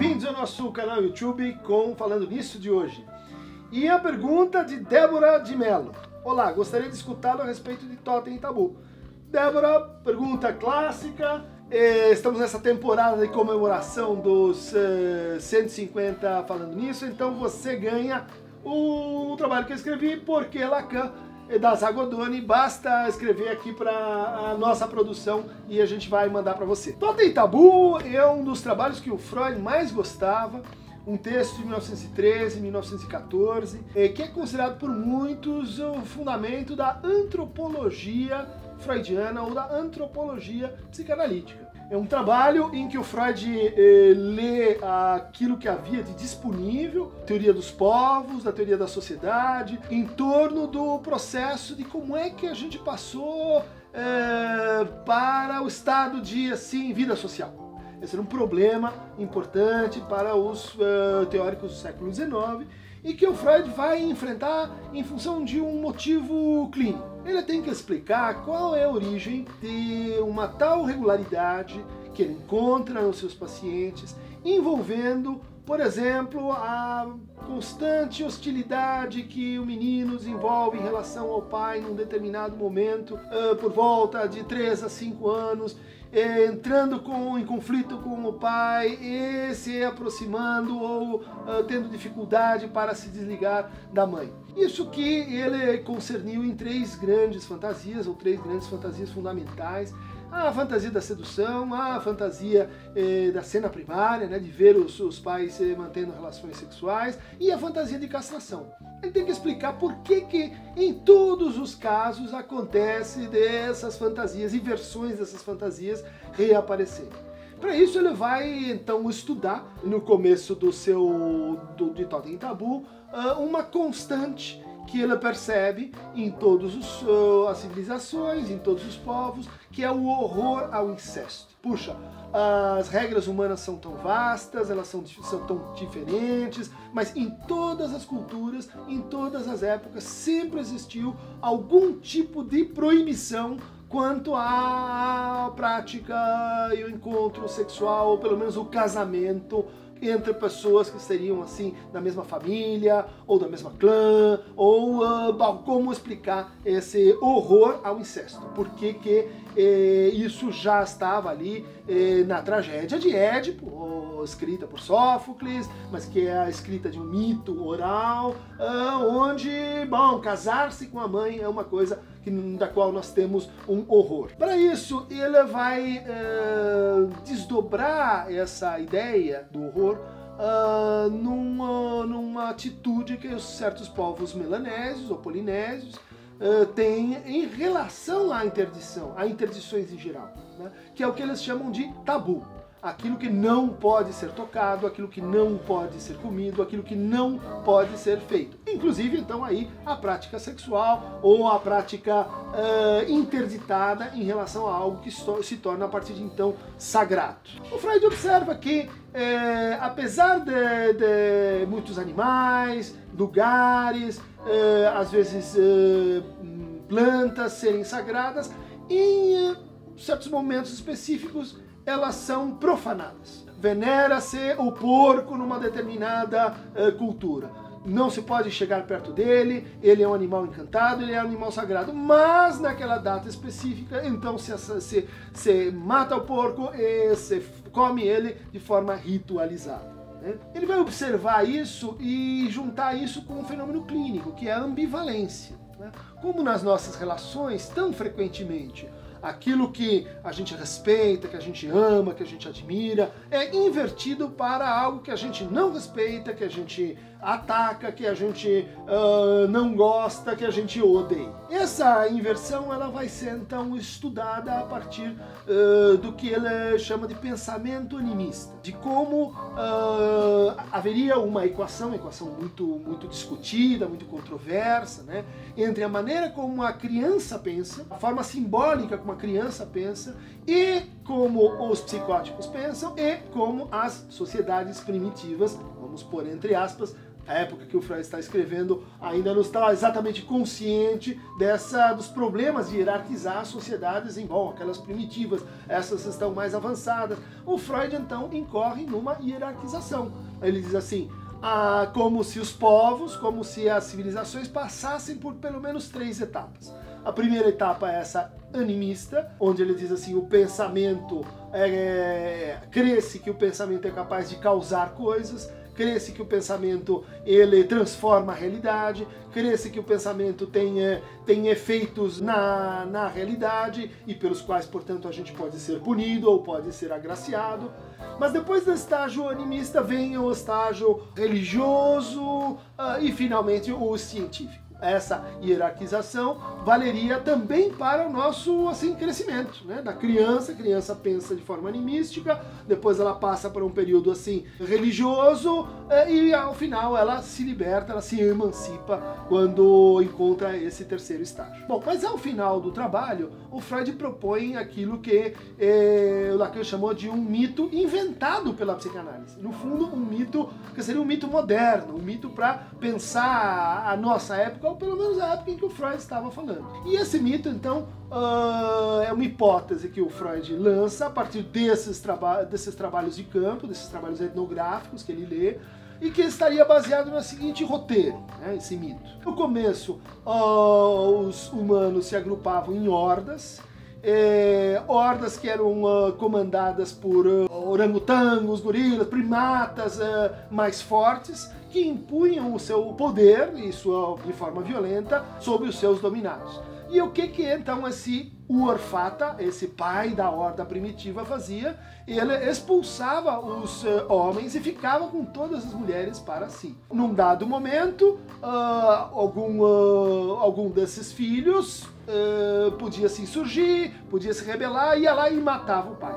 Bem-vindos ao nosso canal YouTube com Falando Nisso de hoje. E a pergunta de Débora de Mello. Olá, gostaria de escutá-lo a respeito de Totem e Tabu. Débora, pergunta clássica. Estamos nessa temporada de comemoração dos 150 Falando Nisso, então você ganha o trabalho que eu escrevi, Porque Lacan, da Zagodoni. Basta escrever aqui para a nossa produção e a gente vai mandar para você. Totem e Tabu é um dos trabalhos que o Freud mais gostava, um texto de 1913, 1914, que é considerado por muitos o fundamento da antropologia freudiana ou da antropologia psicanalítica. É um trabalho em que o Freud lê aquilo que havia de disponível, teoria dos povos, da teoria da sociedade, em torno do processo de como é que a gente passou para o estado de vida social. Esse era um problema importante para os teóricos do século XIX e que o Freud vai enfrentar em função de um motivo clínico. Ele tem que explicar qual é a origem de uma tal regularidade que ele encontra nos seus pacientes, envolvendo, por exemplo, a constante hostilidade que o menino desenvolve em relação ao pai num determinado momento, por volta de 3 a 5 anos, entrando em conflito com o pai e se aproximando ou tendo dificuldade para se desligar da mãe. Isso que ele concerniu em 3 grandes fantasias, ou 3 grandes fantasias fundamentais: a fantasia da sedução, a fantasia da cena primária, né, de ver os pais mantendo relações sexuais, e a fantasia de castração. Ele tem que explicar por que em todos os casos acontece dessas fantasias e versões dessas fantasias reaparecerem. Para isso ele vai então estudar, no começo de Totem e Tabu, uma constante que ele percebe em todas as civilizações, em todos os povos, que é o horror ao incesto. Puxa, as regras humanas são tão vastas, elas são tão diferentes, mas em todas as culturas, em todas as épocas, sempre existiu algum tipo de proibição quanto à prática e o encontro sexual, ou pelo menos o casamento entre pessoas que seriam assim da mesma família ou da mesma clã, ou como explicar esse horror ao incesto. Por que isso já estava ali na tragédia de Édipo, escrita por Sófocles, mas que é a escrita de um mito oral, onde, casar-se com a mãe é uma coisa da qual nós temos um horror. Para isso, ele vai desdobrar essa ideia do horror numa atitude que certos povos melanésios ou polinésios têm em relação à interdição, a interdições em geral, né? Que é o que eles chamam de tabu. Aquilo que não pode ser tocado, aquilo que não pode ser comido, aquilo que não pode ser feito. Inclusive, então, aí, a prática sexual ou a prática interditada em relação a algo que se torna, a partir de então, sagrado. O Freud observa que, apesar de muitos animais, lugares, às vezes plantas serem sagradas, em certos momentos específicos, elas são profanadas. Venera-se o porco numa determinada cultura. Não se pode chegar perto dele, ele é um animal encantado, ele é um animal sagrado. Mas naquela data específica, então se mata o porco e se come ele de forma ritualizada. Ele vai observar isso e juntar isso com um fenômeno clínico, que é a ambivalência. Como nas nossas relações, tão frequentemente, aquilo que a gente respeita, que a gente ama, que a gente admira, é invertido para algo que a gente não respeita, que a gente ataca, que a gente não gosta, que a gente odeia. Essa inversão ela vai ser então estudada a partir do que ele chama de pensamento animista, de como haveria uma equação muito discutida, muito controversa, né, entre a maneira como a criança pensa, a forma simbólica como a criança pensa, e como os psicóticos pensam, e como as sociedades primitivas, vamos pôr entre aspas, A época que o Freud está escrevendo ainda não está exatamente consciente dos problemas de hierarquizar as sociedades em, bom, aquelas primitivas, essas estão mais avançadas. O Freud, então, incorre numa hierarquização. Ele diz assim, como se os povos, como se as civilizações passassem por pelo menos 3 etapas. A primeira etapa é essa animista, onde ele diz assim, o pensamento, crê-se que o pensamento é capaz de causar coisas, crê-se que o pensamento ele transforma a realidade, crê-se que o pensamento tem efeitos na realidade e pelos quais, portanto, a gente pode ser punido ou pode ser agraciado. Mas depois do estágio animista vem o estágio religioso e finalmente o científico. Essa hierarquização valeria também para o nosso crescimento, né? Da criança, a criança pensa de forma animística, depois ela passa por um período religioso e ao final ela se liberta, ela se emancipa quando encontra esse terceiro estágio. Bom, mas ao final do trabalho, o Freud propõe aquilo que o Lacan chamou de um mito inventado pela psicanálise. No fundo, um mito que seria um mito moderno, um mito para pensar a nossa época, ou pelo menos a época em que o Freud estava falando. E esse mito, então, é uma hipótese que o Freud lança a partir desses trabalhos de campo, desses trabalhos etnográficos que ele lê, e que estaria baseado no seguinte roteiro, né, esse mito. No começo, os humanos se agrupavam em hordas, hordas que eram comandadas por orangotangos, gorilas, primatas mais fortes, que impunham o seu poder, de forma violenta, sobre os seus dominados. E o que então esse Urfata, esse pai da horda primitiva, fazia? Ele expulsava os homens e ficava com todas as mulheres para si. Num dado momento, algum desses filhos podia se insurgir, podia se rebelar, ia lá e matava o pai.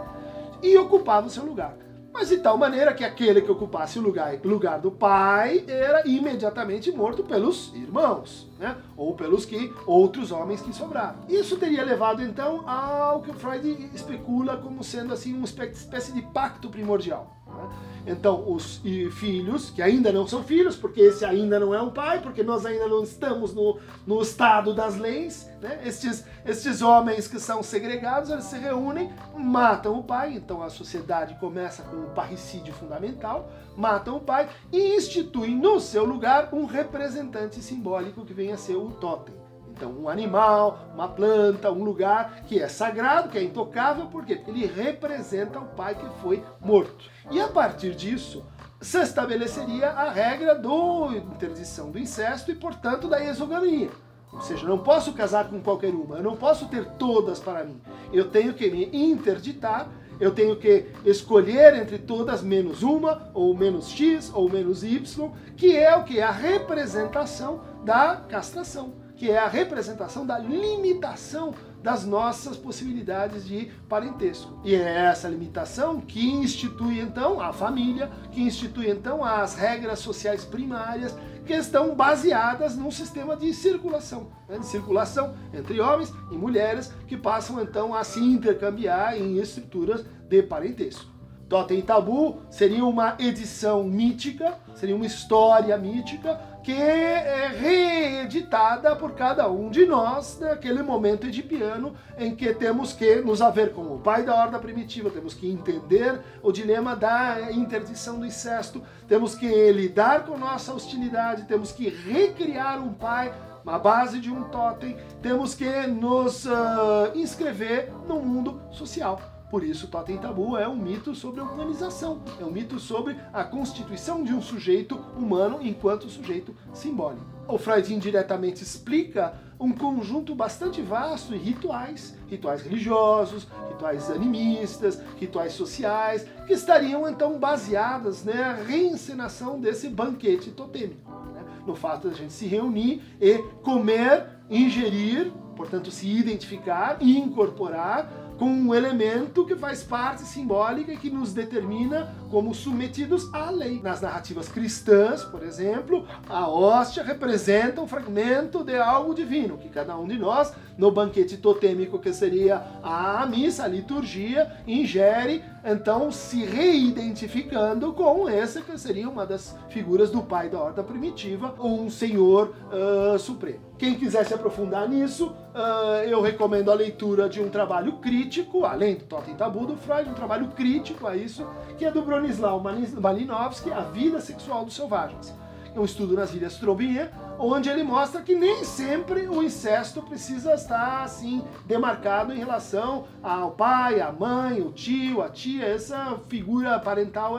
E ocupava o seu lugar. Mas de tal maneira que aquele que ocupasse o lugar do pai era imediatamente morto pelos irmãos, né? Ou pelos outros homens que sobraram. Isso teria levado então ao que o Freud especula como sendo uma espécie de pacto primordial, né? Então, os filhos, que ainda não são filhos, porque esse ainda não é um pai, porque nós ainda não estamos no estado das leis, né? Estes homens que são segregados, eles se reúnem, matam o pai, então a sociedade começa com um parricídio fundamental, matam o pai e instituem no seu lugar um representante simbólico que vem a ser o totem. Então, um animal, uma planta, um lugar que é sagrado, que é intocável, por quê? Porque ele representa o pai que foi morto. E a partir disso, se estabeleceria a regra da interdição do incesto e, portanto, da exogamia. Ou seja, eu não posso casar com qualquer uma, eu não posso ter todas para mim. Eu tenho que me interditar, eu tenho que escolher entre todas menos uma, ou menos X, ou menos Y, que é o que? A representação da castração, que é a representação da limitação das nossas possibilidades de parentesco. E é essa limitação que institui então a família, que institui então as regras sociais primárias, que estão baseadas num sistema de circulação, né? De circulação entre homens e mulheres, que passam então a se intercambiar em estruturas de parentesco. Totem e Tabu seria uma edição mítica, seria uma história mítica que é reeditada por cada um de nós naquele momento edipiano em que temos que nos haver com o pai da horda primitiva, temos que entender o dilema da interdição do incesto, temos que lidar com nossa hostilidade, temos que recriar um pai na base de um totem, temos que nos inscrever no mundo social. Por isso, Totem e Tabu é um mito sobre a humanização, é um mito sobre a constituição de um sujeito humano enquanto sujeito simbólico. O Freud indiretamente explica um conjunto bastante vasto de rituais religiosos, rituais animistas, rituais sociais, que estariam então baseadas na reencenação desse banquete totêmico, né? No fato de a gente se reunir e comer, ingerir, portanto se identificar e incorporar com um elemento que faz parte simbólica e que nos determina como submetidos à lei. Nas narrativas cristãs, por exemplo, a hóstia representa um fragmento de algo divino, que cada um de nós, no banquete totêmico que seria a missa, a liturgia, ingere, então se reidentificando com essa que seria uma das figuras do pai da horta primitiva, um senhor supremo. Quem quiser se aprofundar nisso, eu recomendo a leitura de um trabalho crítico, além do Totem e Tabu do Freud, um trabalho crítico a isso, que é do Bronisław Malinowski, A Vida Sexual dos Selvagens. É um estudo nas Ilhas Trobriand, onde ele mostra que nem sempre o incesto precisa estar assim demarcado em relação ao pai, à mãe, o tio, a tia. Essa figura parental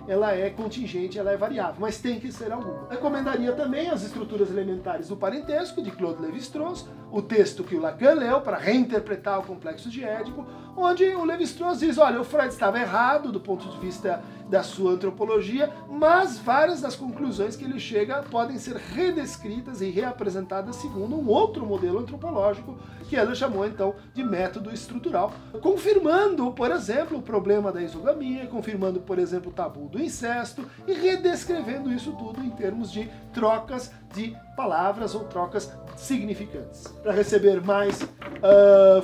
ela é contingente, ela é variável, mas tem que ser alguma. Recomendaria também As Estruturas Elementares do Parentesco, de Claude Lévi-Strauss, o texto que o Lacan leu para reinterpretar o Complexo de Édipo, onde o Lévi-Strauss diz, olha, o Freud estava errado do ponto de vista da sua antropologia, mas várias das conclusões que ele chega podem ser redescritas e reapresentadas segundo um outro modelo antropológico que ela chamou então de método estrutural, confirmando, por exemplo, o problema da exogamia, confirmando, por exemplo, o tabu do incesto e redescrevendo isso tudo em termos de trocas de palavras ou trocas significantes. Para receber mais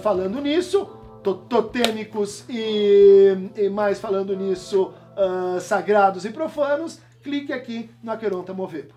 falando nisso, totêmicos e mais falando nisso, sagrados e profanos, clique aqui no Aqueronta Movebo.